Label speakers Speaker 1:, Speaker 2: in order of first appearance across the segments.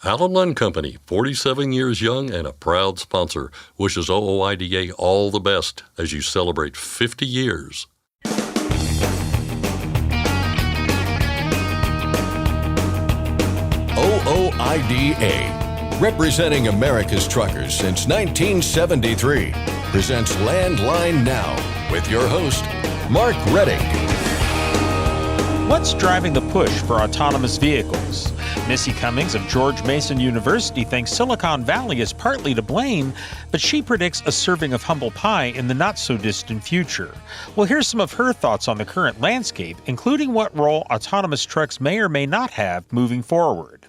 Speaker 1: Allen Company, 47 years young and a proud sponsor, wishes OOIDA all the best as you celebrate 50 years.
Speaker 2: OOIDA, representing America's truckers since 1973, presents Landline Now with your host, Mark Reddick.
Speaker 3: What's driving the push for autonomous vehicles? Missy Cummings of George Mason University thinks Silicon Valley is partly to blame, but she predicts a serving of humble pie in the not-so-distant future. Well, here's some of her thoughts on the current landscape, including what role autonomous trucks may or may not have moving forward.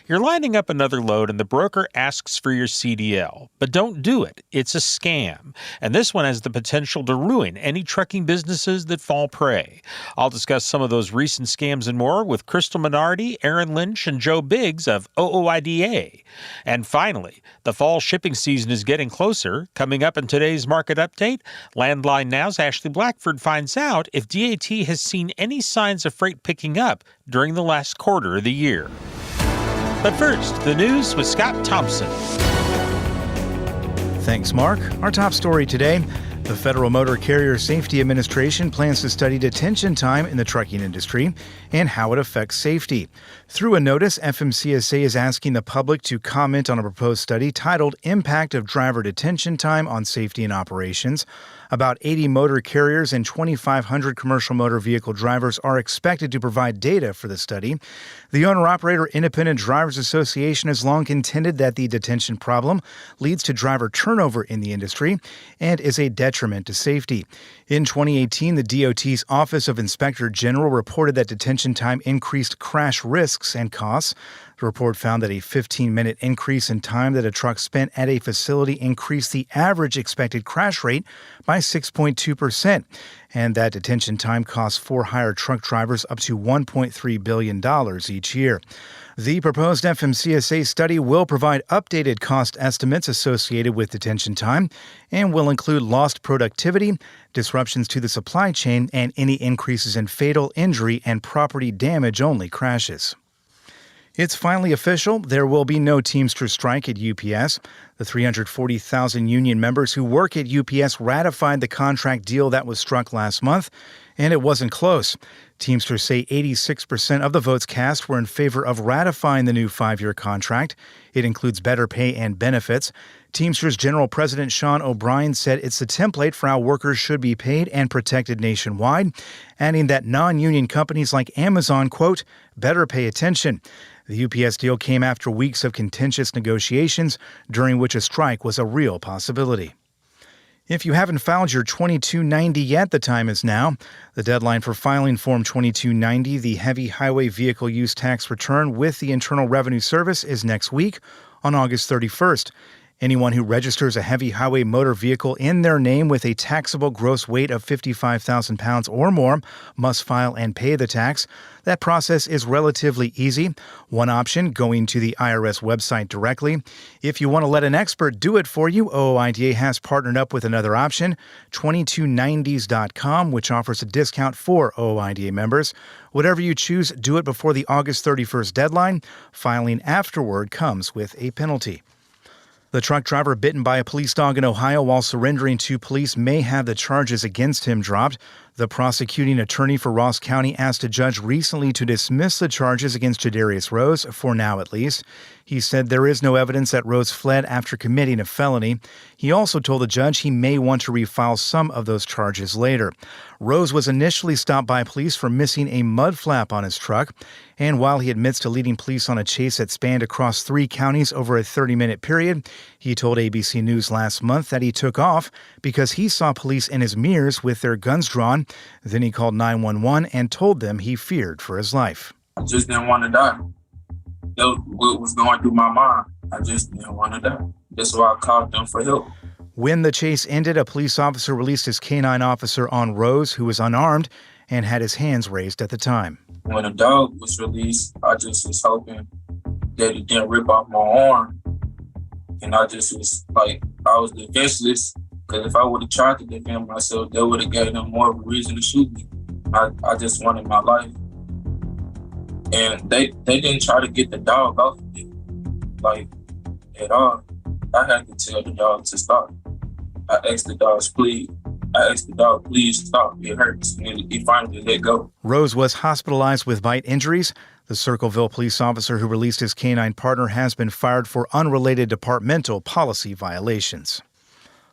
Speaker 3: You're lining up another load and the broker asks for your CDL, but don't do it. It's a scam. And this one has the potential to ruin any trucking businesses that fall prey. I'll discuss some of those recent scams and more with Crystal Minardi, Aaron Lynch, and Joe Biggs of OOIDA. And finally, the fall shipping season is getting closer. Coming up in today's Market Update, Landline Now's Ashley Blackford finds out if DAT has seen any signs of freight picking up during the last quarter of the year. But first, the news with Scott Thompson.
Speaker 4: Thanks, Mark. Our top story today, the Federal Motor Carrier Safety Administration plans to study detention time in the trucking industry and how it affects safety. Through a notice, FMCSA is asking the public to comment on a proposed study titled Impact of Driver Detention Time on Safety and Operations. About 80 motor carriers and 2,500 commercial motor vehicle drivers are expected to provide data for the study. The Owner-Operator Independent Drivers Association has long contended that the detention problem leads to driver turnover in the industry and is a detriment to safety. In 2018, the DOT's Office of Inspector General reported that detention time increased crash risks and costs. The report found that a 15-minute increase in time that a truck spent at a facility increased the average expected crash rate by 6.2%, and that detention time costs for-hire truck drivers up to $1.3 billion each year. The proposed FMCSA study will provide updated cost estimates associated with detention time and will include lost productivity, disruptions to the supply chain, and any increases in fatal injury and property damage-only crashes. It's finally official. There will be no Teamsters strike at UPS. The 340,000 union members who work at UPS ratified the contract deal that was struck last month, and it wasn't close. Teamsters say 86% of the votes cast were in favor of ratifying the new 5-year contract. It includes better pay and benefits. Teamsters General President Sean O'Brien said it's the template for how workers should be paid and protected nationwide, adding that non-union companies like Amazon, quote, better pay attention. The UPS deal came after weeks of contentious negotiations, during which a strike was a real possibility. If you haven't filed your 2290 yet, the time is now. The deadline for filing Form 2290, the Heavy Highway Vehicle Use Tax Return with the Internal Revenue Service, is next week on August 31st. Anyone who registers a heavy highway motor vehicle in their name with a taxable gross weight of 55,000 pounds or more must file and pay the tax. That process is relatively easy. One option, going to the IRS website directly. If you want to let an expert do it for you, OOIDA has partnered up with another option, 2290s.com, which offers a discount for OOIDA members. Whatever you choose, do it before the August 31st deadline. Filing afterward comes with a penalty. The truck driver bitten by a police dog in Ohio while surrendering to police may have the charges against him dropped. The prosecuting attorney for Ross County asked a judge recently to dismiss the charges against Jadarius Rose, for now at least. He said there is no evidence that Rose fled after committing a felony. He also told the judge he may want to refile some of those charges later. Rose was initially stopped by police for missing a mud flap on his truck, and while he admits to leading police on a chase that spanned across 3 counties over a 30-minute period, he told ABC News last month that he took off because he saw police in his mirrors with their guns drawn. Then he called 911 and told them he feared for his life.
Speaker 5: I just didn't want to die. That was what was going through my mind. I just didn't want to die. That's why I called them for help.
Speaker 4: When the chase ended, a police officer released his canine officer on Rose, who was unarmed and had his hands raised at the time.
Speaker 5: When the dog was released, I just was hoping that it didn't rip off my arm. And I just was like, I was defenseless, because if I would have tried to defend myself, that would have given them more of a reason to shoot me. I just wanted my life. And they didn't try to get the dog off of me. like, at all. I had to tell the dog to stop. I asked the dog, please stop. It hurts. And he finally let go.
Speaker 4: Rose was hospitalized with bite injuries. The Circleville police officer who released his canine partner has been fired for unrelated departmental policy violations.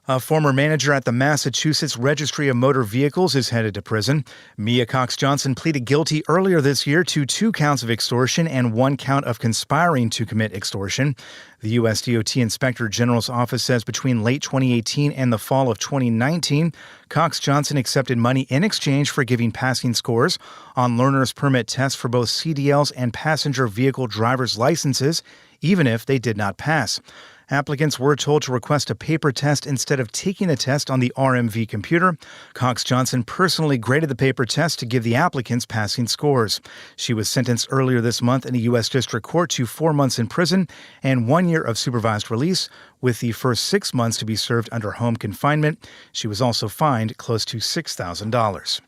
Speaker 4: A former manager at the Massachusetts Registry of Motor Vehicles is headed to prison. Mia Cox Johnson pleaded guilty earlier this year to 2 counts of extortion and 1 count of conspiring to commit extortion. The U.S. DOT Inspector General's office says between late 2018 and the fall of 2019, Cox Johnson accepted money in exchange for giving passing scores on learner's permit tests for both CDLs and passenger vehicle driver's licenses, even if they did not pass. Applicants were told to request a paper test instead of taking the test on the RMV computer. Cox Johnson personally graded the paper test to give the applicants passing scores. She was sentenced earlier this month in a U.S. District Court to 4 months in prison and 1 year of supervised release, with the first 6 months to be served under home confinement. She was also fined close to $6,000.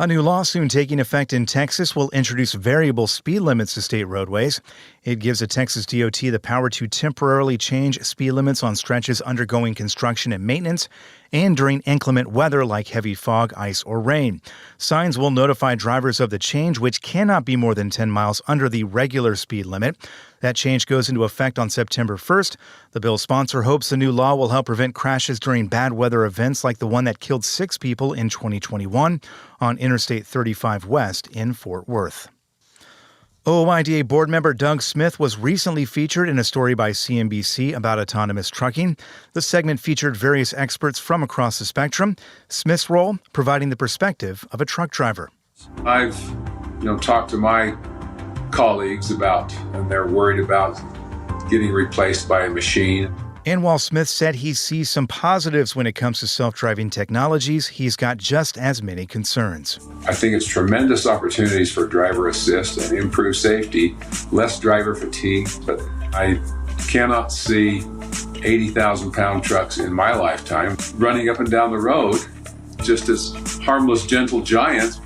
Speaker 4: A new law soon taking effect in Texas will introduce variable speed limits to state roadways. It gives the Texas DOT the power to temporarily change speed limits on stretches undergoing construction and maintenance and during inclement weather like heavy fog, ice, or rain. Signs will notify drivers of the change, which cannot be more than 10 miles under the regular speed limit. That change goes into effect on September 1st. The bill's sponsor hopes the new law will help prevent crashes during bad weather events like the one that killed 6 people in 2021 on Interstate 35 West in Fort Worth. OOIDA board member Doug Smith was recently featured in a story by CNBC about autonomous trucking. The segment featured various experts from across the spectrum. Smith's role, providing the perspective of a truck driver.
Speaker 6: I've, talked to my colleagues about, and they're worried about getting replaced by a machine.
Speaker 4: And while Smith said he sees some positives when it comes to self-driving technologies, he's got just as many concerns.
Speaker 6: I think it's tremendous opportunities for driver assist and improved safety, less driver fatigue, but I cannot see 80,000-pound trucks in my lifetime running up and down the road just as harmless, gentle giants.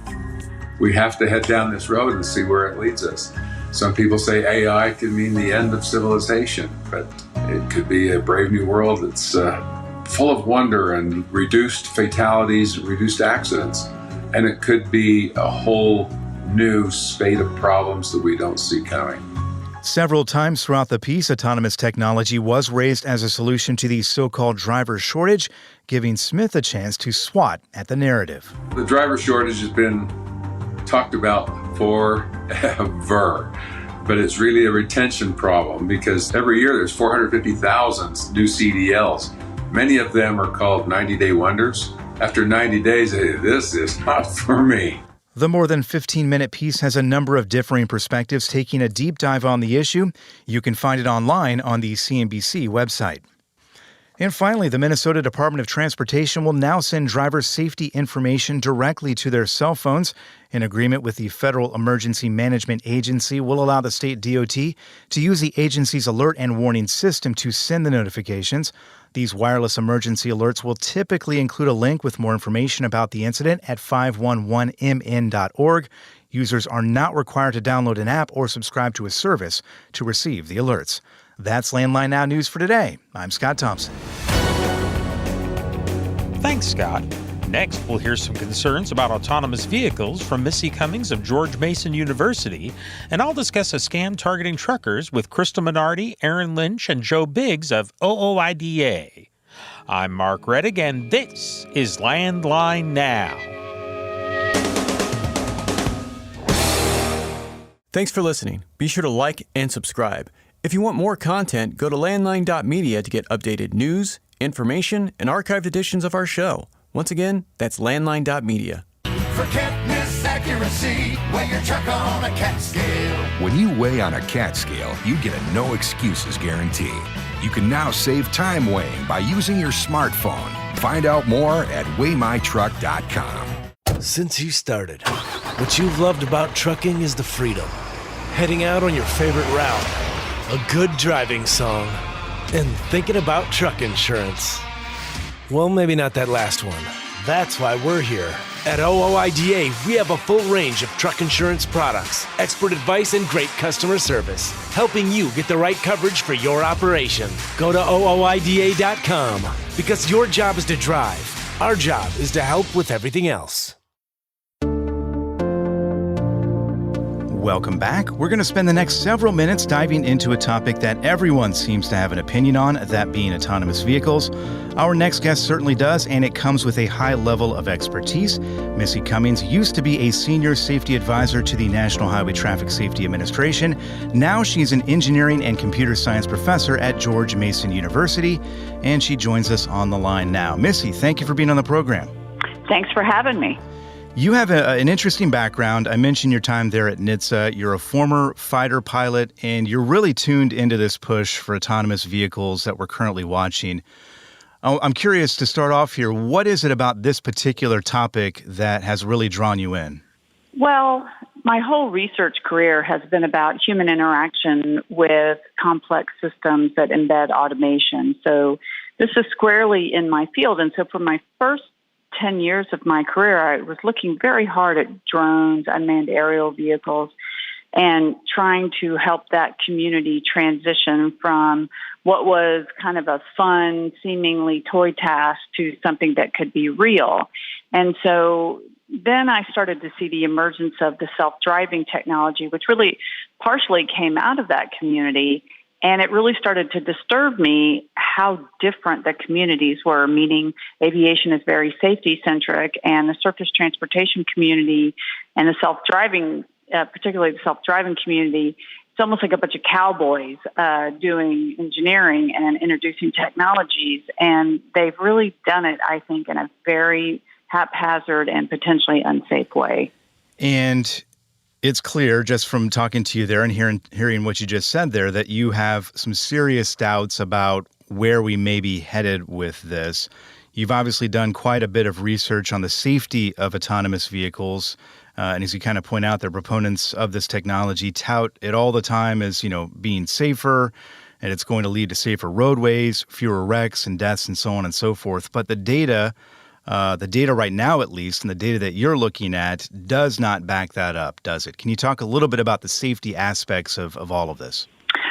Speaker 6: We have to head down this road and see where it leads us. Some people say AI could mean the end of civilization, but it could be a brave new world that's full of wonder and reduced fatalities, reduced accidents. And it could be a whole new spate of problems that we don't see coming.
Speaker 4: Several times throughout the piece, autonomous technology was raised as a solution to the so-called driver shortage, giving Smith a chance to swat at the narrative.
Speaker 6: The driver shortage has been talked about forever, but it's really a retention problem because every year there's 450,000 new CDLs. Many of them are called 90-day wonders. After 90 days, this is not for me.
Speaker 4: The more than 15-minute piece has a number of differing perspectives taking a deep dive on the issue. You can find it online on the CNBC website. And finally, the Minnesota Department of Transportation will now send drivers' safety information directly to their cell phones. An agreement with the Federal Emergency Management Agency will allow the state DOT to use the agency's alert and warning system to send the notifications. These wireless emergency alerts will typically include a link with more information about the incident at 511mn.org. Users are not required to download an app or subscribe to a service to receive the alerts. That's Landline Now News for today. I'm Scott Thompson.
Speaker 3: Thanks, Scott. Next, we'll hear some concerns about autonomous vehicles from Missy Cummings of George Mason University, and I'll discuss a scam targeting truckers with Crystal Minardi, Aaron Lynch, and Joe Biggs of OOIDA. I'm Mark Reddick, and this is Landline Now.
Speaker 7: Thanks for listening. Be sure to like and subscribe. If you want more content, go to landline.media to get updated news, information, and archived editions of our show. Once again, that's landline.media.
Speaker 8: Forget misaccuracy, weigh your truck on a cat scale.
Speaker 9: When you weigh on a cat scale, you get a no excuses guarantee. You can now save time weighing by using your smartphone. Find out more at weightmytruck.com.
Speaker 10: Since you started, what you've loved about trucking is the freedom. Heading out on your favorite route, a good driving song, and thinking about truck insurance. Well, maybe not that last one, That's why we're here. At OOIDA, we have a full range of truck insurance products, expert advice, and great customer service, helping you get the right coverage for your operation. Go to OOIDA.com because your job is to drive. Our job is to help with everything else.
Speaker 4: Welcome back. We're going to spend the next several minutes diving into a topic that everyone seems to have an opinion on, that being autonomous vehicles. Our next guest certainly does, and it comes with a high level of expertise. Missy Cummings used to be a senior safety advisor to the National Highway Traffic Safety Administration. Now she's an engineering and computer science professor at George Mason University, and she joins us on the line now. Missy, thank you for being on the program.
Speaker 11: Thanks for having me.
Speaker 4: You have an interesting background. I mentioned your time there at NHTSA. You're a former fighter pilot, and you're really tuned into this push for autonomous vehicles that we're currently watching. I'm curious to start off here. What is it about this particular topic that has really drawn you in?
Speaker 11: Well, my whole research career has been about human interaction with complex systems that embed automation. So this is squarely in my field. And so for my first 10 years of my career, I was looking very hard at drones, unmanned aerial vehicles, and trying to help that community transition from what was kind of a fun, seemingly toy task to something that could be real. And so then I started to see the emergence of the self-driving technology, which really partially came out of that community. And it really started to disturb me how different the communities were, meaning aviation is very safety-centric, and the surface transportation community and the self-driving, particularly the self-driving community, it's almost like a bunch of cowboys doing engineering and introducing technologies. And they've really done it, I think, in a very haphazard and potentially unsafe way.
Speaker 4: And it's clear just from talking to you there and hearing what you just said there that you have some serious doubts about where we may be headed with this. You've obviously done quite a bit of research on the safety of autonomous vehicles. And as you kind of point out, the proponents of this technology tout it all the time as, being safer, and it's going to lead to safer roadways, fewer wrecks and deaths and so on and so forth. But the data right now, at least, and the data that you're looking at does not back that up, does it? Can you talk a little bit about the safety aspects of all of this?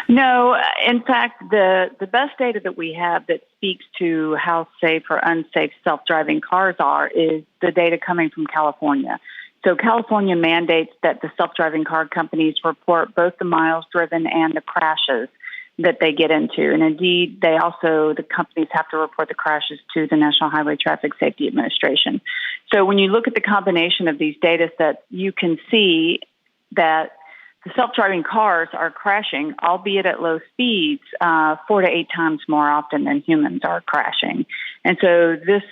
Speaker 11: No, in fact, the best data that we have that speaks to how safe or unsafe self-driving cars are is the data coming from California. So California mandates that the self-driving car companies report both the miles driven and the crashes that they get into. And indeed, the companies have to report the crashes to the National Highway Traffic Safety Administration. So when you look at the combination of these data sets, you can see that the self-driving cars are crashing, albeit at low speeds, 4 to 8 times more often than humans are crashing. And so this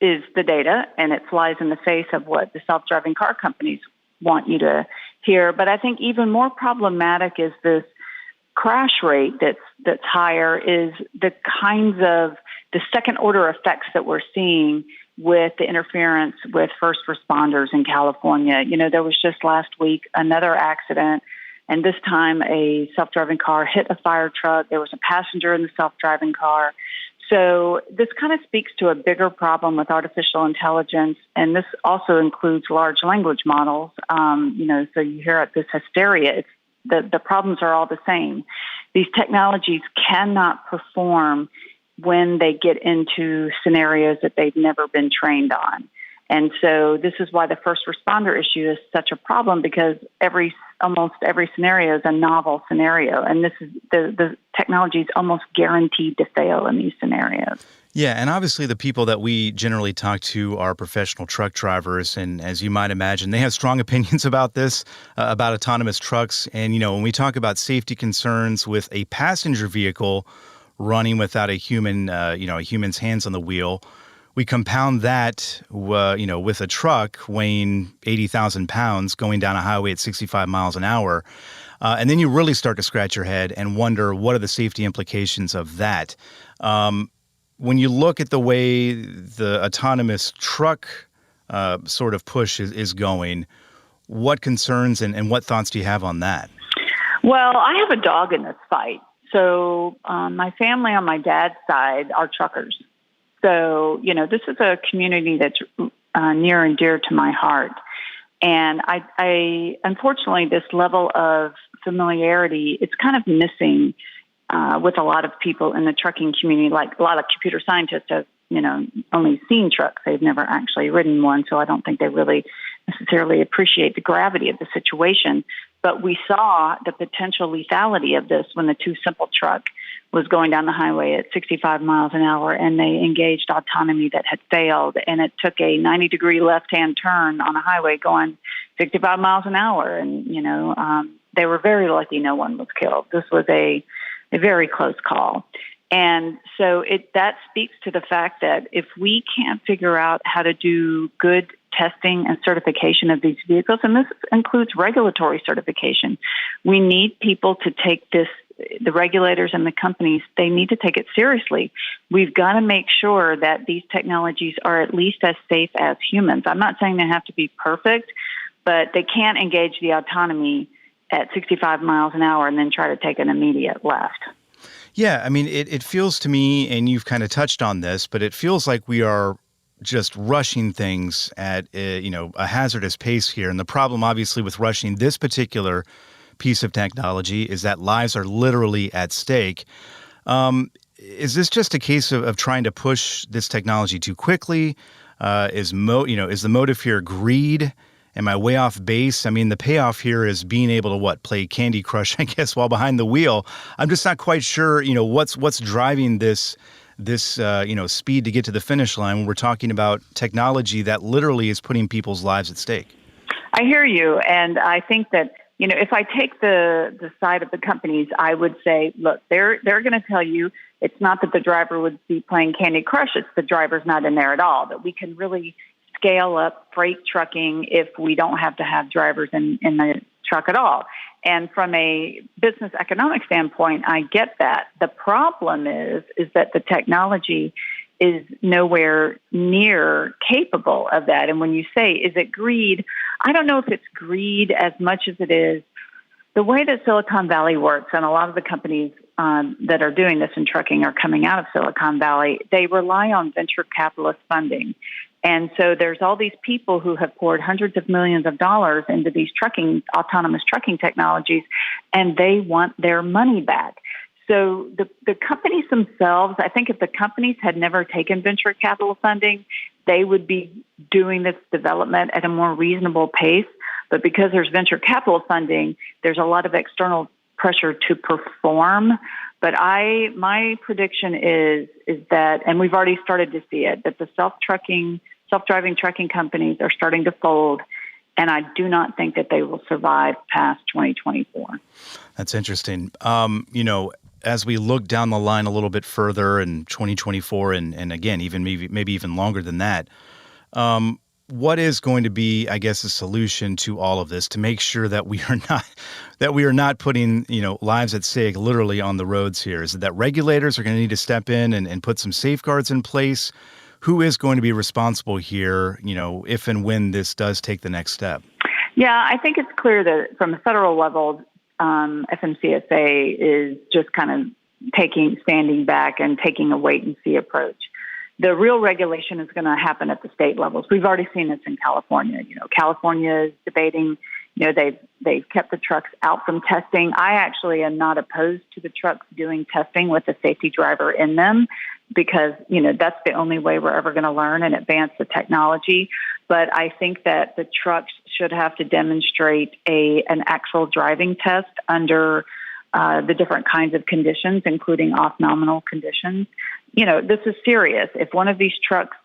Speaker 11: is the data, and it flies in the face of what the self-driving car companies want you to hear. But I think even more problematic is this crash rate that's higher, is the kinds of the second order effects that we're seeing with the interference with first responders in California. There was just last week another accident, and this time a self-driving car hit a fire truck. There was a passenger in the self-driving car. So this kind of speaks to a bigger problem with artificial intelligence, and this also includes large language models. So you hear this hysteria. The problems are all the same. These technologies cannot perform when they get into scenarios that they've never been trained on. And so this is why the first responder issue is such a problem, because almost every scenario is a novel scenario. And this is the technology is almost guaranteed to fail in these scenarios.
Speaker 4: Yeah, and obviously the people that we generally talk to are professional truck drivers, and as you might imagine, they have strong opinions about this, about autonomous trucks. And, when we talk about safety concerns with a passenger vehicle running without a human, a human's hands on the wheel, we compound that, with a truck weighing 80,000 pounds going down a highway at 65 miles an hour. And then you really start to scratch your head and wonder, what are the safety implications of that? When you look at the way the autonomous truck sort of push is going, what concerns and what thoughts do you have on that?
Speaker 11: Well, I have a dog in this fight. So my family on my dad's side are truckers. So, this is a community that's near and dear to my heart. And I unfortunately, this level of familiarity, it's kind of missing with a lot of people in the trucking community. Like a lot of computer scientists have, only seen trucks. They've never actually ridden one. So I don't think they really necessarily appreciate the gravity of the situation. But we saw the potential lethality of this when the Too Simple truck was going down the highway at 65 miles an hour, and they engaged autonomy that had failed, and it took a 90-degree left-hand turn on a highway going 65 miles an hour, and, they were very lucky no one was killed. This was a very close call. And so that speaks to the fact that if we can't figure out how to do good testing and certification of these vehicles, and this includes regulatory certification, we need people to take this, the regulators and the companies, they need to take it seriously. We've got to make sure that these technologies are at least as safe as humans. I'm not saying they have to be perfect, but they can't engage the autonomy at 65 miles an hour and then try to take an immediate left.
Speaker 4: Yeah, I mean, it feels to me, and you've kind of touched on this, but it feels like we are just rushing things at a hazardous pace here. And the problem, obviously, with rushing this particular piece of technology is that lives are literally at stake. Is this just a case of trying to push this technology too quickly? Is the motive here greed? Am I way off base? I mean, the payoff here is being able to play Candy Crush, I guess, while behind the wheel. I'm just not quite sure, what's driving this speed to get to the finish line when we're talking about technology that literally is putting people's lives at stake.
Speaker 11: I hear you, and I think that if I take the side of the companies, I would say, look, they're going to tell you it's not that the driver would be playing Candy Crush; it's the driver's not in there at all. That we can really scale up freight trucking if we don't have to have drivers in the truck at all. And from a business economic standpoint, I get that. The problem is that the technology is nowhere near capable of that. And when you say, is it greed? I don't know if it's greed as much as it is the way that Silicon Valley works, and a lot of the companies that are doing this in trucking are coming out of Silicon Valley. They rely on venture capitalist funding. And so there's all these people who have poured hundreds of millions of dollars into these autonomous trucking technologies, and they want their money back. So the companies themselves, I think if the companies had never taken venture capital funding, they would be doing this development at a more reasonable pace. But because there's venture capital funding, there's a lot of external pressure to perform. But my prediction is that, and we've already started to see it, that the self-driving trucking companies are starting to fold, and I do not think that they will survive past 2024.
Speaker 4: That's interesting. As we look down the line a little bit further in 2024, and again, even maybe even longer than that, what is going to be, I guess, a solution to all of this to make sure that we are not putting lives at stake literally on the roads here? Is it that regulators are going to need to step in and put some safeguards in place? Who is going to be responsible here, if and when this does take the next step?
Speaker 11: Yeah, I think it's clear that from a federal level, FMCSA is just kind of standing back and taking a wait-and-see approach. The real regulation is going to happen at the state levels. We've already seen this in California. California is debating, they've kept the trucks out from testing. I actually am not opposed to the trucks doing testing with a safety driver in them because, that's the only way we're ever going to learn and advance the technology. But I think that the trucks should have to demonstrate an actual driving test under the different kinds of conditions, including off-nominal conditions. This is serious. If one of these trucks,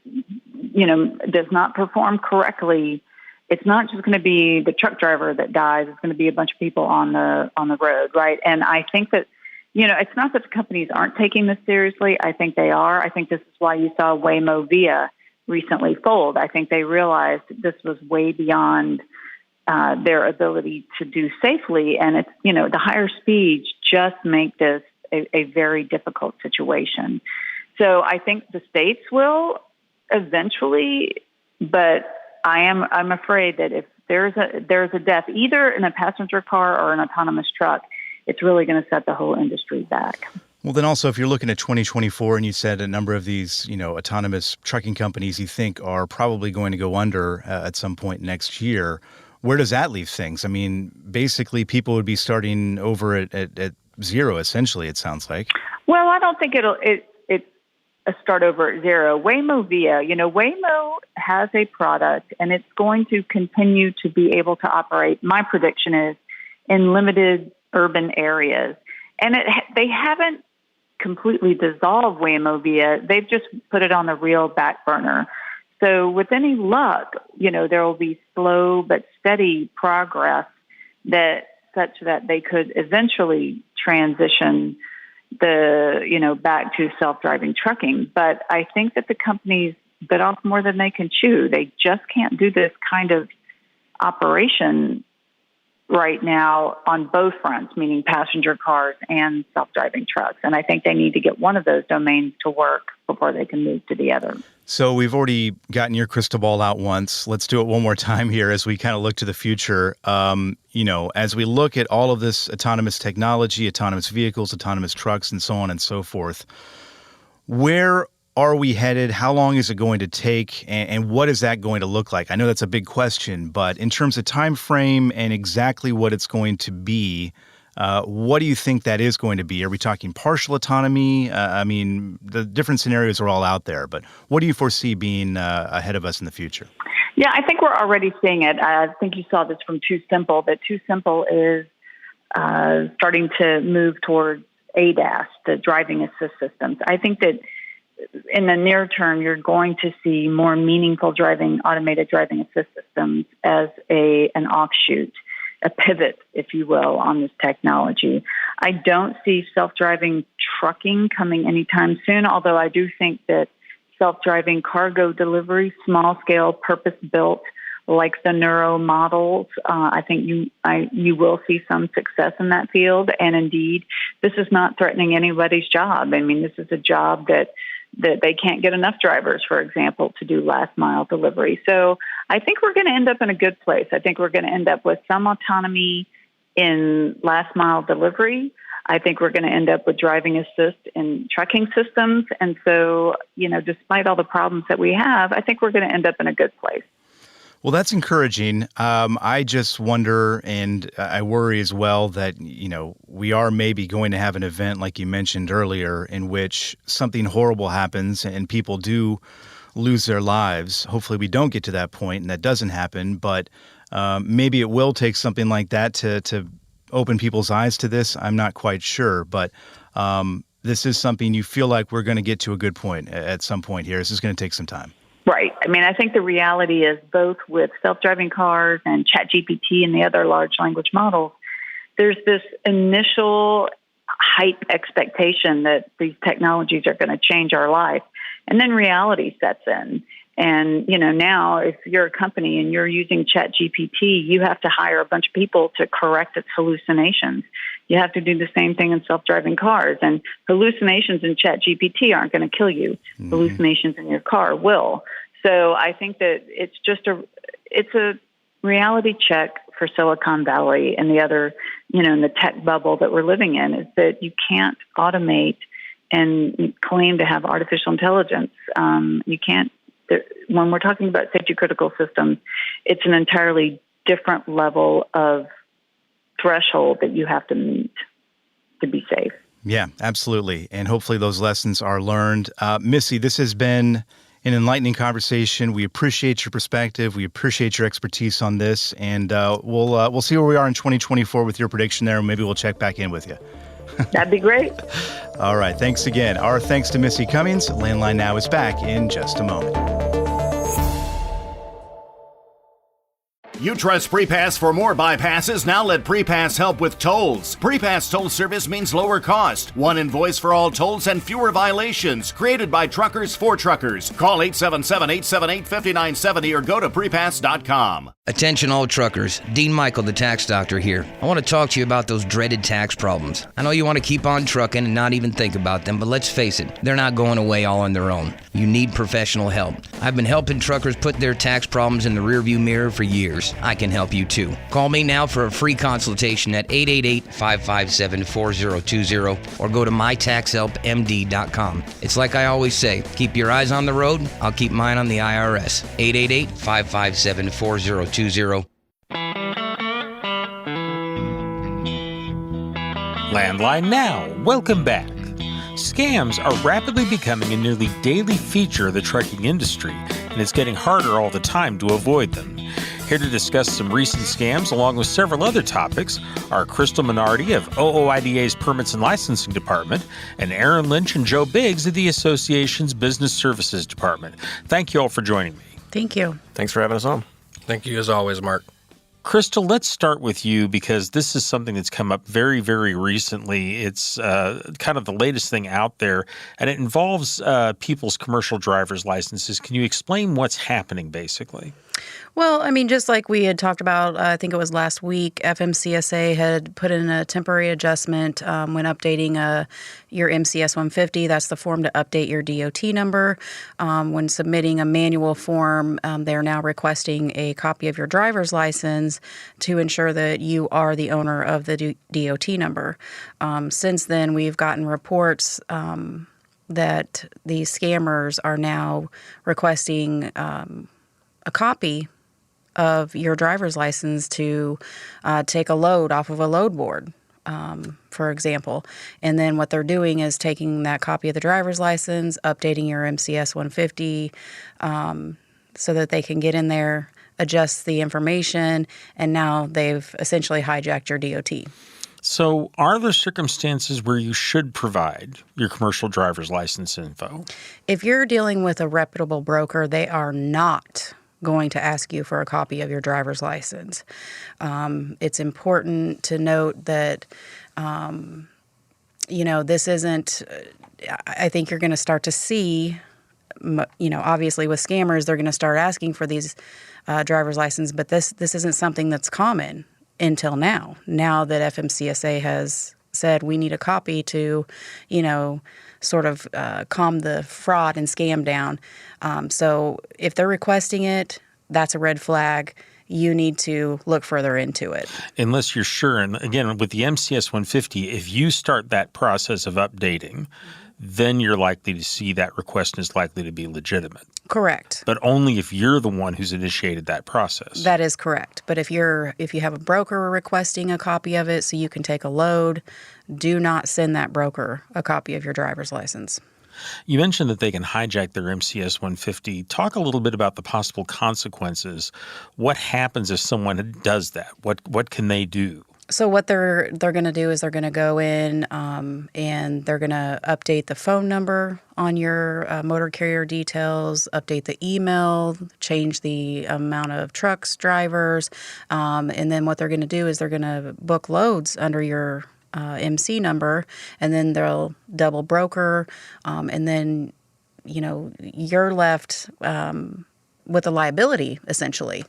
Speaker 11: does not perform correctly, it's not just going to be the truck driver that dies. It's going to be a bunch of people on the road, right? And I think that, it's not that the companies aren't taking this seriously. I think they are. I think this is why you saw Waymo Via recently fold. I think they realized this was way beyond their ability to do safely. And it's, the higher speeds just make this a very difficult situation. So I think the states will eventually, but I'm afraid that if there's a death either in a passenger car or an autonomous truck, it's really going to set the whole industry back.
Speaker 4: Well, then also, if you're looking at 2024 and you said a number of these, autonomous trucking companies you think are probably going to go under at some point next year, where does that leave things? I mean, basically, people would be starting over at zero, essentially, it sounds like.
Speaker 11: Well, I don't think it's a start over at zero. Waymo Via, Waymo has a product, and it's going to continue to be able to operate, my prediction is, in limited urban areas. And they haven't completely dissolve Waymo Via. They've just put it on the real back burner. So with any luck, there will be slow but steady progress such that they could eventually transition back to self-driving trucking. But I think that the companies bit off more than they can chew. They just can't do this kind of operation right now on both fronts, meaning passenger cars and self-driving trucks. And I think they need to get one of those domains to work before they can move to the other.
Speaker 4: So we've already gotten your crystal ball out once. Let's do it one more time here as we kind of look to the future. As we look at all of this autonomous technology, autonomous vehicles, autonomous trucks, and so on and so forth, where are we headed? How long is it going to take? And what is that going to look like? I know that's a big question, but in terms of time frame and exactly what it's going to be, what do you think that is going to be? Are we talking partial autonomy? The different scenarios are all out there, but what do you foresee being ahead of us in the future?
Speaker 11: Yeah, I think we're already seeing it. I think you saw this from Too Simple, that Too Simple is starting to move towards ADAS, the driving assist systems. I think that in the near term, you're going to see more meaningful automated driving assist systems as an offshoot, a pivot, if you will, on this technology. I don't see self-driving trucking coming anytime soon, although I do think that self-driving cargo delivery, small-scale, purpose-built, like the Neuro models, I think you will see some success in that field. And indeed, this is not threatening anybody's job. I mean, this is a job that they can't get enough drivers, for example, to do last mile delivery. So I think we're going to end up in a good place. I think we're going to end up with some autonomy in last mile delivery. I think we're going to end up with driving assist in trucking systems. And so, despite all the problems that we have, I think we're going to end up in a good place.
Speaker 4: Well, that's encouraging. I just wonder, and I worry as well, that, we are maybe going to have an event, like you mentioned earlier, in which something horrible happens and people do lose their lives. Hopefully we don't get to that point and that doesn't happen, but maybe it will take something like that to open people's eyes to this. I'm not quite sure, but this is something you feel like we're going to get to a good point at some point here. This is going to take some time.
Speaker 11: Right. I mean, I think the reality is both with self-driving cars and ChatGPT and the other large language models, there's this initial hype expectation that these technologies are going to change our life. And then reality sets in. And, now if you're a company and you're using ChatGPT, you have to hire a bunch of people to correct its hallucinations. You have to do the same thing in self-driving cars. And hallucinations in ChatGPT aren't going to kill you. Mm-hmm. Hallucinations in your car will. So I think that it's a reality check for Silicon Valley and the other, in the tech bubble that we're living in, is that you can't automate and claim to have artificial intelligence. You can't. When we're talking about safety critical systems, it's an entirely different level of threshold that you have to meet to be safe.
Speaker 4: Yeah, absolutely. And hopefully those lessons are learned. Missy, this has been an enlightening conversation. We appreciate your perspective. We appreciate your expertise on this. And we'll see where we are in 2024 with your prediction there. And maybe we'll check back in with you.
Speaker 11: That'd be great.
Speaker 4: All right. Thanks again. Our thanks to Missy Cummings. Landline Now is back in just a moment.
Speaker 12: You trust PrePass for more bypasses? Now let PrePass help with tolls. PrePass toll service means lower cost, one invoice for all tolls, and fewer violations. Created by truckers for truckers. Call 877-878-5970 or go to prepass.com.
Speaker 13: Attention all truckers, Dean Michael, the tax doctor here. I want to talk to you about those dreaded tax problems. I know you want to keep on trucking and not even think about them, but let's face it, they're not going away all on their own. You need professional help. I've been helping truckers put their tax problems in the rearview mirror for years. course, I can help you too. Call me now for a free consultation at 888-557-4020 or go to mytaxhelpmd.com. It's like I always say, keep your eyes on the road, I'll keep mine on the IRS. 888-557-4020.
Speaker 3: Landline Now. Welcome back. Scams are rapidly becoming a nearly daily feature of the trucking industry, and it's getting harder all the time to avoid them. Here to discuss some recent scams, along with several other topics, are Crystal Minardi of OOIDA's Permits and Licensing Department, and Aaron Lynch and Joe Biggs of the Association's Business Services Department. Thank you all for joining me.
Speaker 14: Thank you.
Speaker 15: Thanks for having us on.
Speaker 16: Thank you as always, Mark.
Speaker 3: Crystal, let's start with you because this is something that's come up very, very recently. It's kind of the latest thing out there, and it involves people's commercial driver's licenses. Can you explain what's happening, basically?
Speaker 14: Well, I mean, just like we had talked about, I think it was last week, FMCSA had put in a temporary adjustment when updating your MCS 150. That's the form to update your DOT number. When submitting a manual form, they're now requesting a copy of your driver's license to ensure that you are the owner of the DOT number. Since then, we've gotten reports that these scammers are now requesting a copy of your driver's license to take a load off of a load board, for example. And then what they're doing is taking that copy of the driver's license, updating your MCS 150 so that they can get in there, adjust the information, and now they've essentially hijacked your DOT.
Speaker 3: So are there circumstances where you should provide your commercial driver's license info?
Speaker 14: If you're dealing with a reputable broker, they are not going to ask you for a copy of your driver's license. It's important to note that, this isn't, I think you're going to start to see, obviously with scammers, they're going to start asking for these driver's license, but this isn't something that's common until now. Now that FMCSA has said we need a copy to, sort of calm the fraud and scam down. So if they're requesting it, that's a red flag. You need to look further into it.
Speaker 3: Unless you're sure. And again, with the MCS 150, if you start that process of updating, then you're likely to see that request is likely to be legitimate.
Speaker 14: Correct.
Speaker 3: But only if you're the one who's initiated that process.
Speaker 14: That is correct. But if you have a broker requesting a copy of it so you can take a load, do not send that broker a copy of your driver's license.
Speaker 3: You mentioned that they can hijack their MCS 150. Talk a little bit about the possible consequences. What happens if someone does that? What can they do?
Speaker 14: So what they're going to do is they're going to go in and they're going to update the phone number on your motor carrier details, update the email, change the amount of trucks, drivers, and then what they're going to do is they're going to book loads under your MC number, and then they'll double broker, and then you're left with a liability essentially.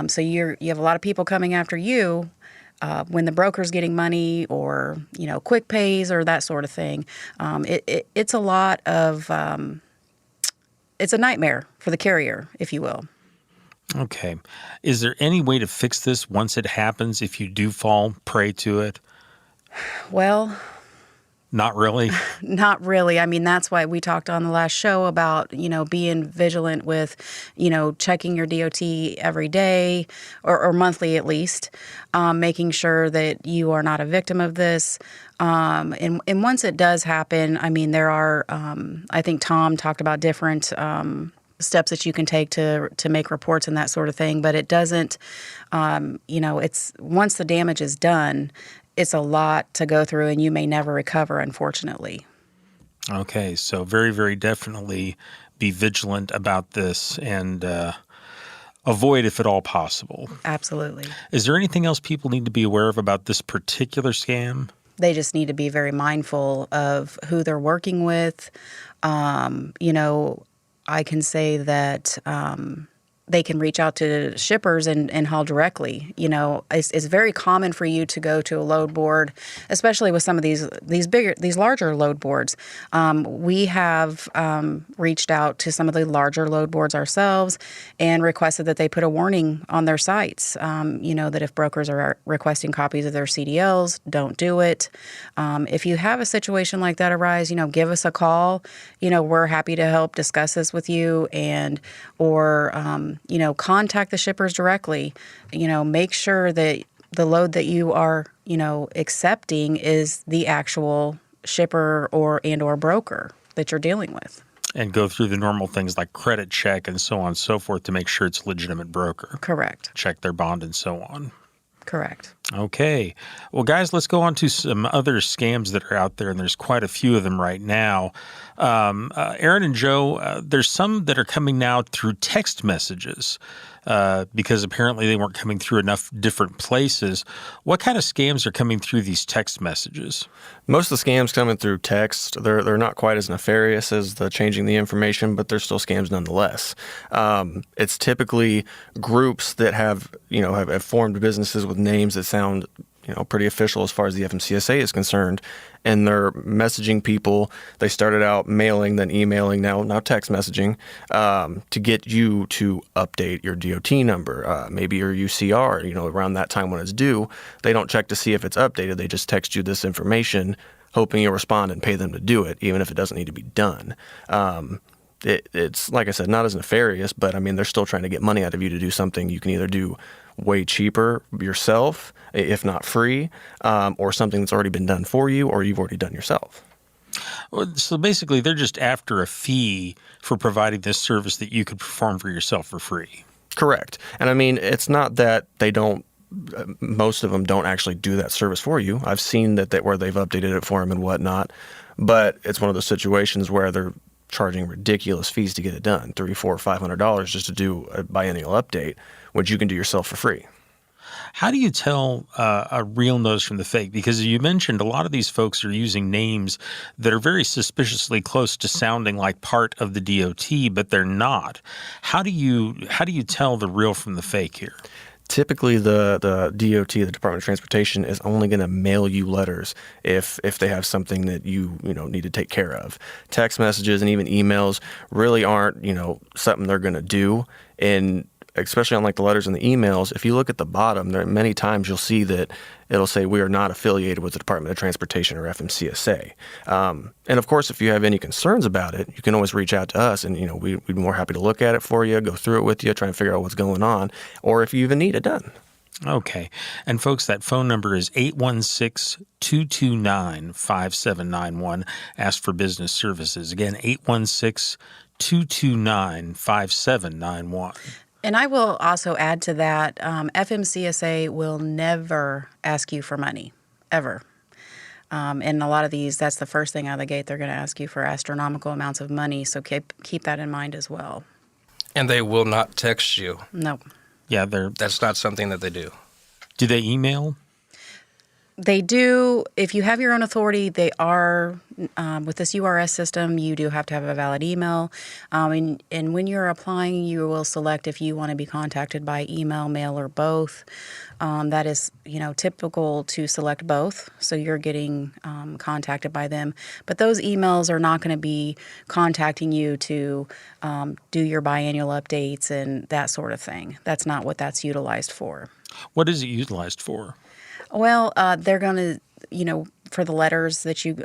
Speaker 14: So you have a lot of people coming after you. When the broker's getting money or, quick pays or that sort of thing, it's a lot of, it's a nightmare for the carrier, if you will.
Speaker 3: Okay. Is there any way to fix this once it happens if you do fall prey to it?
Speaker 14: Well,
Speaker 3: not really.
Speaker 14: Not really. I mean, that's why we talked on the last show about, being vigilant with, checking your DOT every day or monthly at least, making sure that you are not a victim of this. And once it does happen, I mean, there are, I think Tom talked about different steps that you can take to make reports and that sort of thing. But it doesn't, it's once the damage is done, it's a lot to go through, and you may never recover, unfortunately.
Speaker 3: Okay, so very, very definitely be vigilant about this and avoid if at all possible.
Speaker 14: Absolutely.
Speaker 3: Is there anything else people need to be aware of about this particular scam?
Speaker 14: They just need to be very mindful of who they're working with. I can say that they can reach out to shippers and haul directly. You know, it's very common for you to go to a load board, especially with some of these larger load boards. We have reached out to some of the larger load boards ourselves and requested that they put a warning on their sites. You know, that if brokers are requesting copies of their CDLs, don't do it. If you have a situation like that arise, you know, give us a call. You know, we're happy to help discuss this with you, or you know, contact the shippers directly. You know, make sure that the load that you are, you know, accepting is the actual shipper or broker that you're dealing with.
Speaker 3: And go through the normal things like credit check and so on and so forth to make sure it's a legitimate broker.
Speaker 14: Correct.
Speaker 3: Check their bond and so on.
Speaker 14: Correct.
Speaker 3: Okay. Well, guys, let's go on to some other scams that are out there, and there's quite a few of them right now. Aaron and Joe, there's some that are coming now through text messages because apparently they weren't coming through enough different places. What kind of scams are coming through these text messages?
Speaker 15: Most of the scams coming through text, they're not quite as nefarious as the changing the information, but they're still scams nonetheless. It's typically groups that have formed businesses with names that sound, you know, pretty official as far as the FMCSA is concerned, and they're messaging people. They started out mailing, then emailing, now text messaging to get you to update your DOT number, maybe your UCR. You know, around that time when it's due, they don't check to see if it's updated. They just text you this information, hoping you'll respond and pay them to do it, even if it doesn't need to be done. It's like I said, not as nefarious, but I mean, they're still trying to get money out of you to do something you can either do way cheaper yourself, if not free, or something that's already been done for you or you've already done yourself.
Speaker 3: So basically, they're just after a fee for providing this service that you could perform for yourself for free.
Speaker 15: Correct. And I mean, it's not that they don't, most of them don't actually do that service for you. I've seen that where they've updated it for them and whatnot, but it's one of those situations where they're charging ridiculous fees to get it done, $300, $400, $500 just to do a biennial update, which you can do yourself for free.
Speaker 3: How do you tell a real nose from the fake? Because you mentioned a lot of these folks are using names that are very suspiciously close to sounding like part of the DOT, but they're not. How do you tell the real from the fake here?
Speaker 15: Typically, the DOT, the Department of Transportation, is only going to mail you letters if they have something that you need to take care of. Text messages and even emails really aren't something they're going to do. And especially on like the letters and the emails, if you look at the bottom, there many times you'll see that it'll say we are not affiliated with the Department of Transportation or FMCSA. And of course, if you have any concerns about it, you can always reach out to us, and we'd be more happy to look at it for you, go through it with you, try and figure out what's going on, or if you even need it done.
Speaker 3: Okay. And folks, that phone number is 816-229-5791. Ask for business services. Again, 816-229-5791.
Speaker 14: And I will also add to that, FMCSA will never ask you for money, ever. And a lot of these, that's the first thing out of the gate. They're going to ask you for astronomical amounts of money, so keep that in mind as well.
Speaker 16: And they will not text you.
Speaker 14: No.
Speaker 3: Yeah,
Speaker 16: that's not something that they do.
Speaker 3: Do they email?
Speaker 14: They do. If you have your own authority, they are, with this URS system, you do have to have a valid email. And when you're applying, you will select if you want to be contacted by email, mail, or both. That is, typical to select both. So you're getting contacted by them. But those emails are not going to be contacting you to do your biannual updates and that sort of thing. That's not what that's utilized for.
Speaker 3: What is it utilized for?
Speaker 14: Well, they're going to, for the letters that you,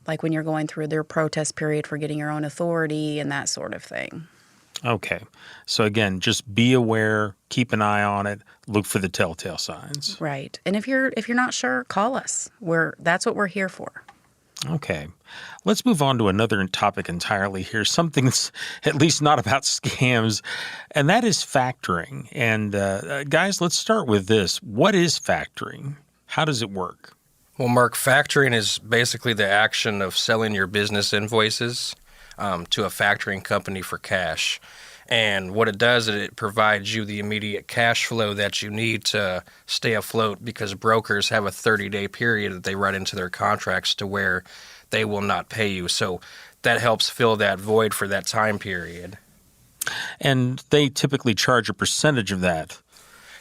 Speaker 14: like when you're going through their protest period for getting your own authority and that sort of thing.
Speaker 3: Okay. So again, just be aware, keep an eye on it, look for the telltale signs.
Speaker 14: Right. And if you're not sure, call us. That's what we're here for.
Speaker 3: Okay. Let's move on to another topic entirely here, something that's at least not about scams, and that is factoring. And guys, let's start with this. What is factoring? How does it work?
Speaker 16: Well, Mark, factoring is basically the action of selling your business invoices to a factoring company for cash. And what it does is it provides you the immediate cash flow that you need to stay afloat, because brokers have a 30-day period that they write into their contracts to where they will not pay you. So that helps fill that void for that time period.
Speaker 3: And they typically charge a percentage of that.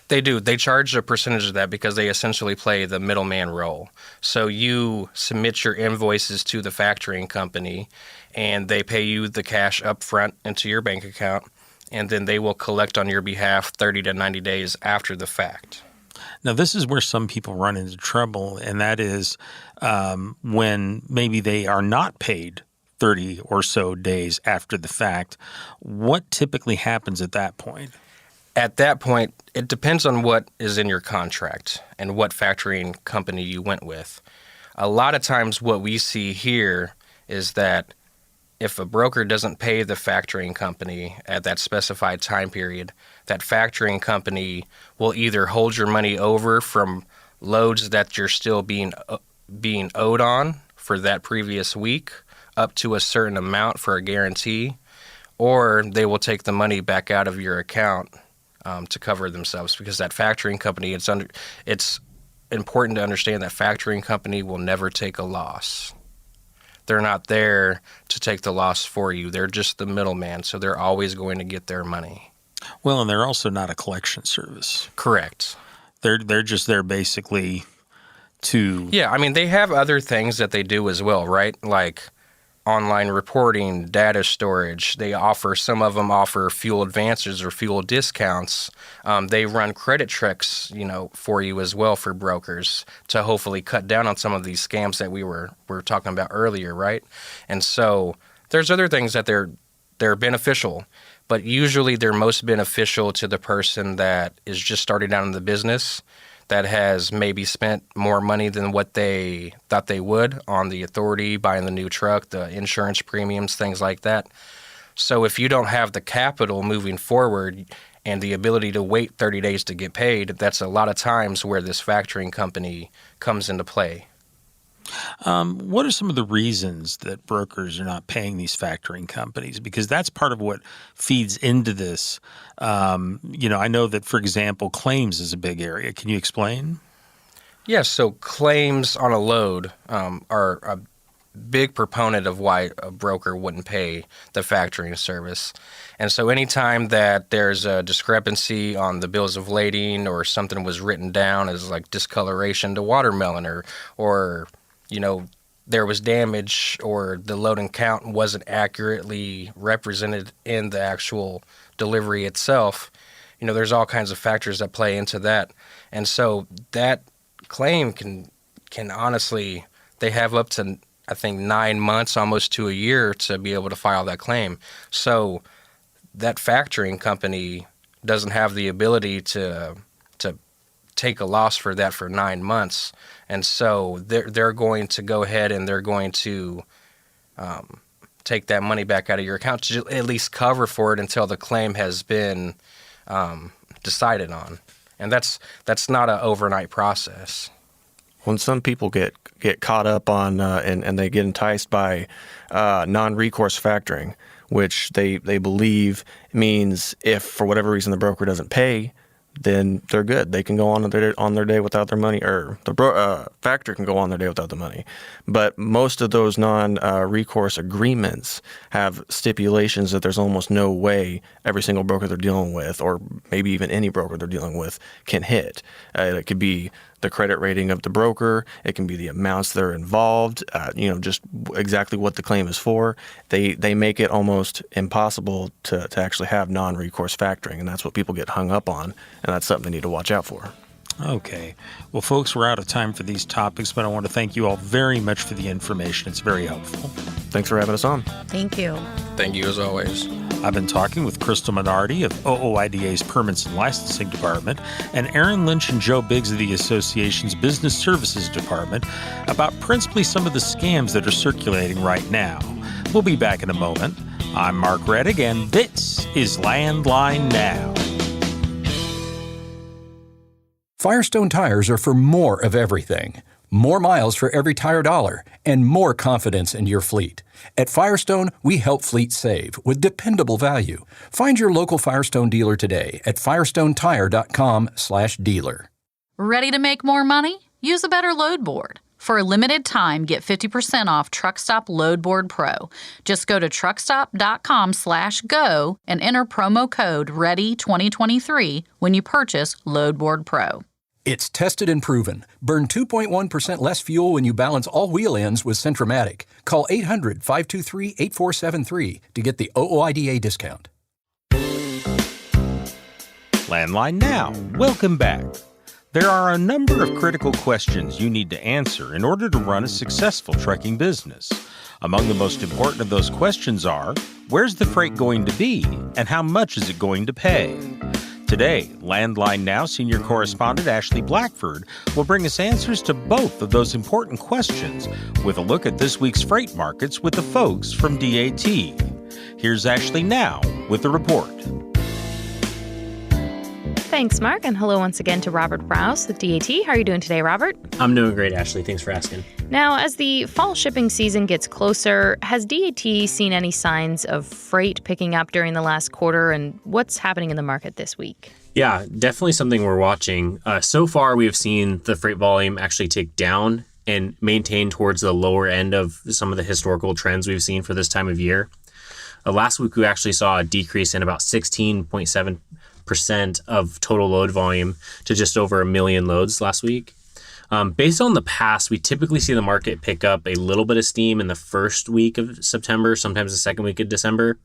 Speaker 16: They do. They charge a percentage of that because they essentially play the middleman role. So you submit your invoices to the factoring company, and they pay you the cash up front into your bank account, and then they will collect on your behalf 30 to 90 days after the fact.
Speaker 3: Now, this is where some people run into trouble, and that is when maybe they are not paid 30 or so days after the fact. What typically happens at that point?
Speaker 16: At that point, it depends on what is in your contract and what factoring company you went with. A lot of times what we see here is that if a broker doesn't pay the factoring company at that specified time period, that factoring company will either hold your money over from loads that you're still being owed on for that previous week up to a certain amount for a guarantee, or they will take the money back out of your account to cover themselves, because that factoring company, it's important to understand that factoring company will never take a loss. They're not there to take the loss for you. They're just the middleman, so they're always going to get their money.
Speaker 3: Well, and they're also not a collection service.
Speaker 16: Correct.
Speaker 3: They're just there basically to...
Speaker 16: Yeah, I mean, they have other things that they do as well, right? Like online reporting, data storage. Some of them offer fuel advances or fuel discounts. They run credit checks, for you as well for brokers to hopefully cut down on some of these scams that we were talking about earlier, right? And so there's other things that they're beneficial, but usually they're most beneficial to the person that is just starting out in the business, that has maybe spent more money than what they thought they would on the authority, buying the new truck, the insurance premiums, things like that. So if you don't have the capital moving forward and the ability to wait 30 days to get paid, that's a lot of times where this factoring company comes into play.
Speaker 3: What are some of the reasons that brokers are not paying these factoring companies? Because that's part of what feeds into this. I know that, for example, claims is a big area. Can you explain?
Speaker 16: Yes, so claims on a load are a big proponent of why a broker wouldn't pay the factoring service. And so anytime that there's a discrepancy on the bills of lading, or something was written down as like discoloration to watermelon, or there was damage, or the loading count wasn't accurately represented in the actual delivery itself, there's all kinds of factors that play into that. And so that claim can honestly, they have up to, I think, 9 months, almost to a year, to be able to file that claim. So that factoring company doesn't have the ability to take a loss for that for 9 months. And so they're going to go ahead and they're going to take that money back out of your account to at least cover for it until the claim has been decided on. And that's not an overnight process.
Speaker 15: When some people get caught up on and they get enticed by non-recourse factoring, which they believe means if for whatever reason the broker doesn't pay, then they're good. They can go on their day without their money, or the factor can go on their day without the money. But most of those non-recourse agreements have stipulations that there's almost no way every single broker they're dealing with, or maybe even any broker they're dealing with, can hit. It could be the credit rating of the broker. It can be the amounts that are involved, just exactly what the claim is for. They make it almost impossible to actually have non-recourse factoring, and that's what people get hung up on, and that's something they need to watch out for.
Speaker 3: Okay. Well, folks, we're out of time for these topics, but I want to thank you all very much for the information. It's very helpful.
Speaker 15: Thanks for having us on.
Speaker 14: Thank you.
Speaker 16: Thank you, as always.
Speaker 3: I've been talking with Crystal Minardi of OOIDA's Permits and Licensing Department and Aaron Lynch and Joe Biggs of the Association's Business Services Department about principally some of the scams that are circulating right now. We'll be back in a moment. I'm Mark Reddick, and this is Landline Now.
Speaker 17: Firestone tires are for more of everything. More miles for every tire dollar, and more confidence in your fleet. At Firestone, we help fleets save with dependable value. Find your local Firestone dealer today at firestonetire.com/dealer.
Speaker 18: Ready to make more money? Use a better load board. For a limited time, get 50% off Truckstop Loadboard Pro. Just go to truckstop.com/go and enter promo code READY2023 when you purchase Loadboard Pro.
Speaker 17: It's tested and proven. Burn 2.1% less fuel when you balance all wheel ends with Centromatic. Call 800-523-8473 to get the OOIDA discount.
Speaker 3: Landline Now. Welcome back. There are a number of critical questions you need to answer in order to run a successful trucking business. Among the most important of those questions are, where's the freight going to be and how much is it going to pay? Today, Landline Now senior correspondent Ashley Blackford will bring us answers to both of those important questions with a look at this week's freight markets with the folks from DAT. Here's Ashley now with the report.
Speaker 19: Thanks, Mark, and hello once again to Robert Rouse with DAT. How are you doing today, Robert?
Speaker 20: I'm doing great, Ashley. Thanks for asking.
Speaker 19: Now, as the fall shipping season gets closer, has DAT seen any signs of freight picking up during the last quarter, and what's happening in the market this week?
Speaker 20: Yeah, definitely something we're watching. So far, we have seen the freight volume actually tick down and maintain towards the lower end of some of the historical trends we've seen for this time of year. Last week, we actually saw a decrease in about 16.7% of total load volume to just over 1 million loads last week. Based on the past, we typically see the market pick up a little bit of steam in the first week of September, sometimes the second week of December.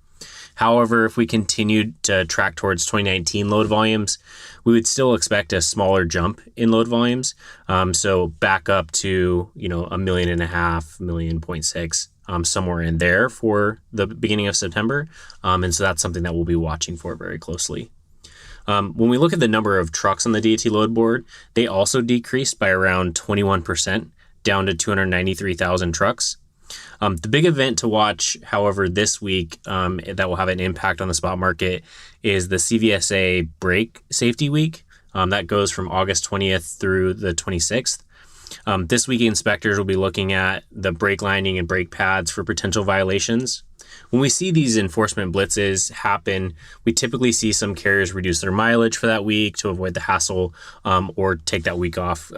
Speaker 20: However, if we continued to track towards 2019 load volumes, we would still expect a smaller jump in load volumes. So back up to, 1.5 million, 1.6 million, somewhere in there for the beginning of September. And so that's something that we'll be watching for very closely. When we look at the number of trucks on the DAT load board, they also decreased by around 21%, down to 293,000 trucks. The big event to watch, however, this week that will have an impact on the spot market is the CVSA Brake Safety Week. That goes from August 20th through the 26th. This week, inspectors will be looking at the brake lining and brake pads for potential violations. When we see these enforcement blitzes happen, we typically see some carriers reduce their mileage for that week to avoid the hassle or take that week off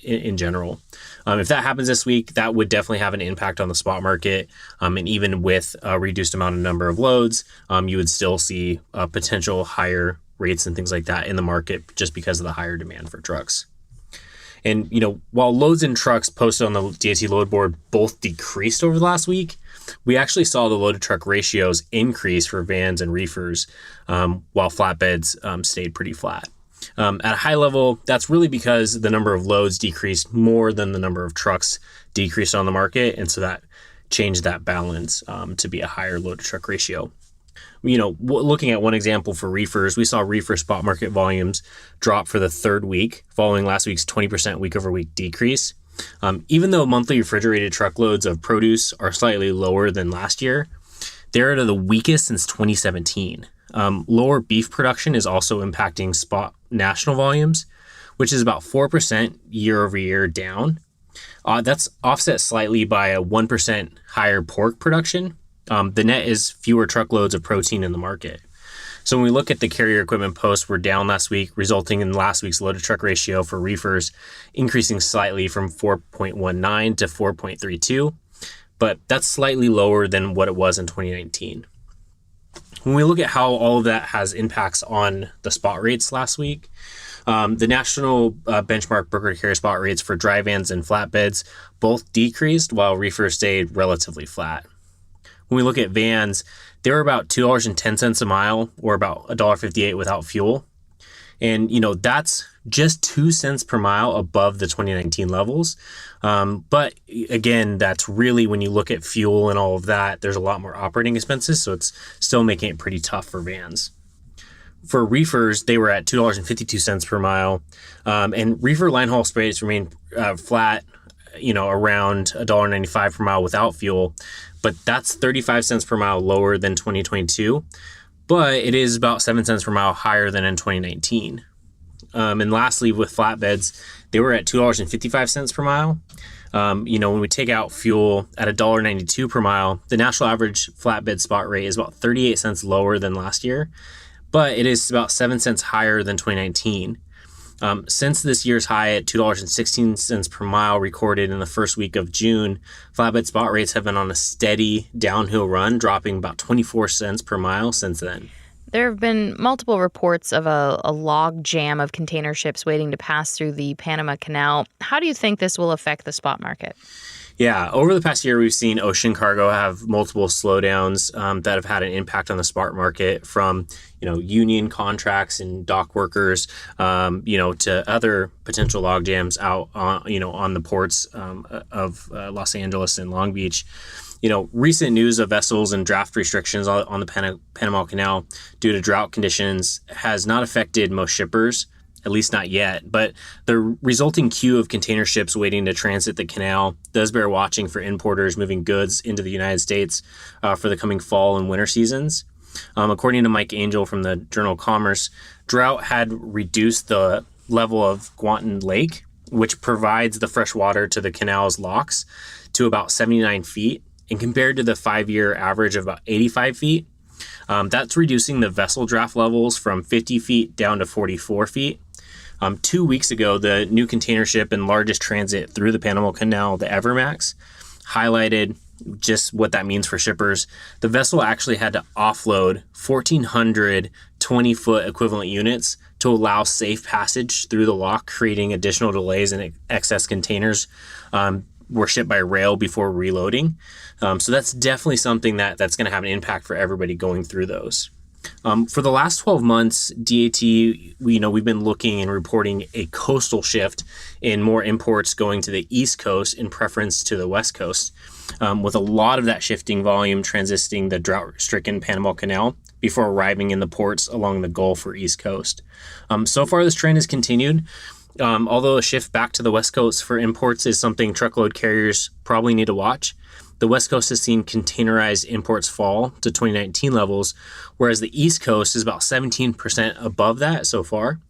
Speaker 20: in general. If that happens this week, that would definitely have an impact on the spot market. And even with a reduced number of loads, you would still see potential higher rates and things like that in the market just because of the higher demand for trucks. And, while loads and trucks posted on the DAT load board both decreased over the last week, we actually saw the loaded truck ratios increase for vans and reefers, while flatbeds stayed pretty flat. At a high level, that's really because the number of loads decreased more than the number of trucks decreased on the market. And so that changed that balance to be a higher loaded truck ratio. Looking at one example for reefers, we saw reefer spot market volumes drop for the third week following last week's 20% week over week decrease. Even though monthly refrigerated truckloads of produce are slightly lower than last year, they're at the weakest since 2017. Lower beef production is also impacting spot national volumes, which is about 4% year over year down. That's offset slightly by a 1% higher pork production. The net is fewer truckloads of protein in the market. So when we look at the carrier equipment posts, we're down last week, resulting in last week's loaded truck ratio for reefers increasing slightly from 4.19 to 4.32, but that's slightly lower than what it was in 2019. When we look at how all of that has impacts on the spot rates last week, the national benchmark broker carrier spot rates for dry vans and flatbeds both decreased while reefers stayed relatively flat. When we look at vans, they were about $2.10 a mile or about $1.58 without fuel. And, that's just 2 cents per mile above the 2019 levels. But again, that's really when you look at fuel and all of that, there's a lot more operating expenses. So it's still making it pretty tough for vans. For reefers, they were at $2.52 per mile. And reefer line haul rates remain flat, around $1.95 per mile without fuel. But that's 35 cents per mile lower than 2022, but it is about 7 cents per mile higher than in 2019. And lastly, with flatbeds, they were at $2.55 per mile. When we take out fuel at $1.92 per mile, the national average flatbed spot rate is about 38 cents lower than last year, but it is about 7 cents higher than 2019. Since this year's high at $2.16 per mile recorded in the first week of June, flatbed spot rates have been on a steady downhill run, dropping about 24 cents per mile since then.
Speaker 19: There have been multiple reports of a log jam of container ships waiting to pass through the Panama Canal. How do you think this will affect the spot market?
Speaker 20: Yeah, over the past year, we've seen ocean cargo have multiple slowdowns that have had an impact on the spot market, from union contracts and dock workers, to other potential log jams out on the ports of Los Angeles and Long Beach. Recent news of vessels and draft restrictions on the Panama Canal due to drought conditions has not affected most shippers, at least not yet, but the resulting queue of container ships waiting to transit the canal does bear watching for importers moving goods into the United States for the coming fall and winter seasons. According to Mike Angel from the Journal of Commerce, drought had reduced the level of Guantan Lake, which provides the fresh water to the canal's locks, to about 79 feet, and compared to the 5-year average of about 85 feet, that's reducing the vessel draft levels from 50 feet down to 44 feet. 2 weeks ago, the new container ship and largest transit through the Panama Canal, the Evermax, highlighted just what that means for shippers. The vessel actually had to offload 1,400 20-foot equivalent units to allow safe passage through the lock, creating additional delays, and excess containers were shipped by rail before reloading. So that's definitely something that's going to have an impact for everybody going through those. For the last 12 months, DAT, we've been looking and reporting a coastal shift in more imports going to the East Coast in preference to the West Coast, with a lot of that shifting volume transiting the drought-stricken Panama Canal before arriving in the ports along the Gulf or East Coast. So far, this trend has continued, although a shift back to the West Coast for imports is something truckload carriers probably need to watch. The West Coast has seen containerized imports fall to 2019 levels, whereas the East Coast is about 17% above that so far.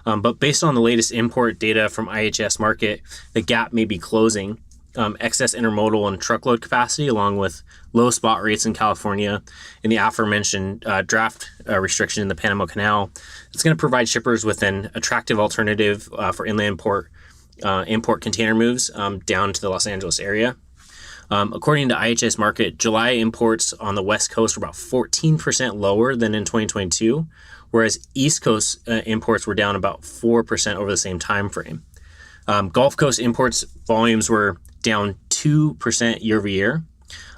Speaker 20: But based on the latest import data from IHS Markit, the gap may be closing. Excess intermodal and truckload capacity, along with low spot rates in California and the aforementioned draft restriction in the Panama Canal, it's going to provide shippers with an attractive alternative for inland import container moves down to the Los Angeles area. According to IHS Markit, July imports on the West Coast were about 14% lower than in 2022, whereas East Coast imports were down about 4% over the same time frame. Gulf Coast imports volumes were down 2% year over year.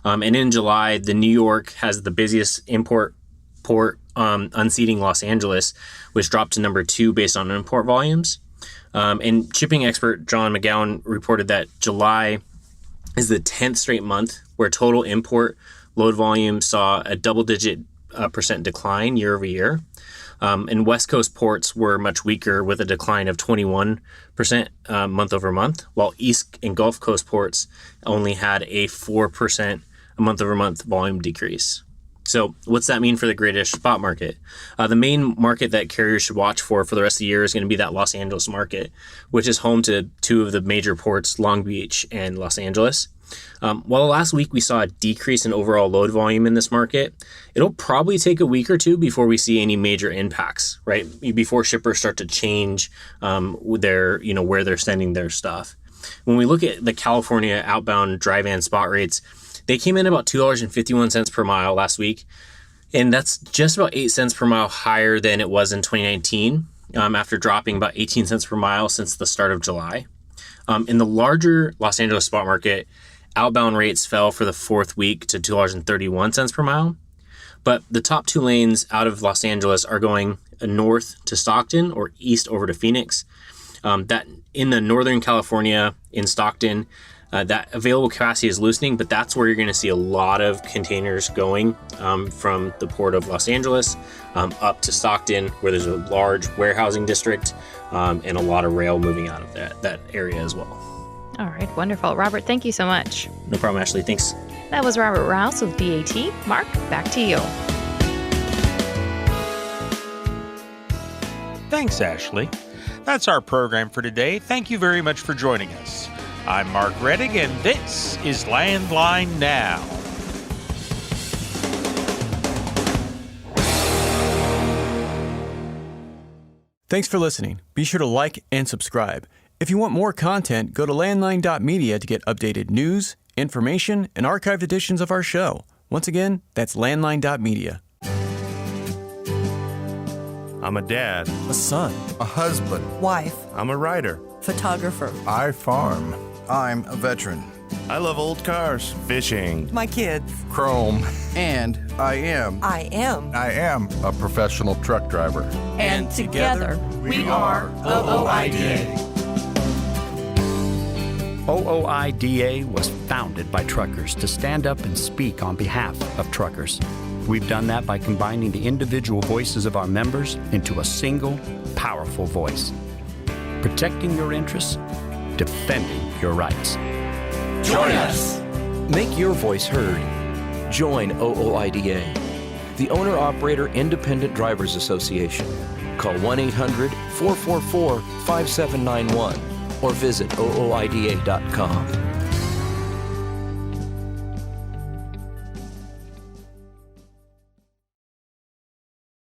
Speaker 20: And in July, the New York has the busiest import port, unseating Los Angeles, which dropped to number 2 based on import volumes. And shipping expert John McGowan reported that July is the 10th straight month where total import load volume saw a double-digit percent decline year over year. And West Coast ports were much weaker, with a decline of 21% month over month, while East and Gulf Coast ports only had a 4% month over month volume decrease. So what's that mean for the greater spot market? The main market that carriers should watch for the rest of the year is going to be that Los Angeles market, which is home to 2 of the major ports, Long Beach and Los Angeles. While last week we saw a decrease in overall load volume in this market, it'll probably take a week or two before we see any major impacts, right? Before shippers start to change where they're sending their stuff. When we look at the California outbound dry van spot rates, they came in about $2.51 per mile last week, and that's just about 8 cents per mile higher than it was in 2019, after dropping about 18 cents per mile since the start of July. In the larger Los Angeles spot market, outbound rates fell for the 4th week to $2.31 per mile, but the top 2 lanes out of Los Angeles are going north to Stockton or east over to Phoenix. That in the Northern California, in Stockton, that available capacity is loosening, but that's where you're going to see a lot of containers going from the port of Los Angeles up to Stockton, where there's a large warehousing district and a lot of rail moving out of that area as well.
Speaker 19: All right, wonderful. Robert, thank you so much.
Speaker 20: No problem, Ashley. Thanks.
Speaker 19: That was Robert Rouse with DAT. Mark, back to you.
Speaker 3: Thanks, Ashley. That's our program for today. Thank you very much for joining us. I'm Mark Reddick, and this is Landline Now.
Speaker 7: Thanks for listening. Be sure to like and subscribe. If you want more content, go to landline.media to get updated news, information, and archived editions of our show. Once again, that's landline.media.
Speaker 21: I'm a dad,
Speaker 22: a son,
Speaker 21: a husband,
Speaker 22: wife,
Speaker 21: I'm a writer,
Speaker 22: photographer.
Speaker 21: I farm.
Speaker 23: I'm a veteran.
Speaker 21: I love old cars, fishing,
Speaker 22: My kids.
Speaker 23: Chrome. And I am
Speaker 21: a professional truck driver.
Speaker 22: And together, we are OOIDA.
Speaker 24: OOIDA was founded by truckers to stand up and speak on behalf of truckers. We've done that by combining the individual voices of our members into a single, powerful voice. Protecting your interests, defending your rights.
Speaker 22: Join us.
Speaker 25: Make your voice heard. Join OOIDA, the Owner-Operator Independent Drivers Association. Call 1-800-444-5791 or visit ooida.com.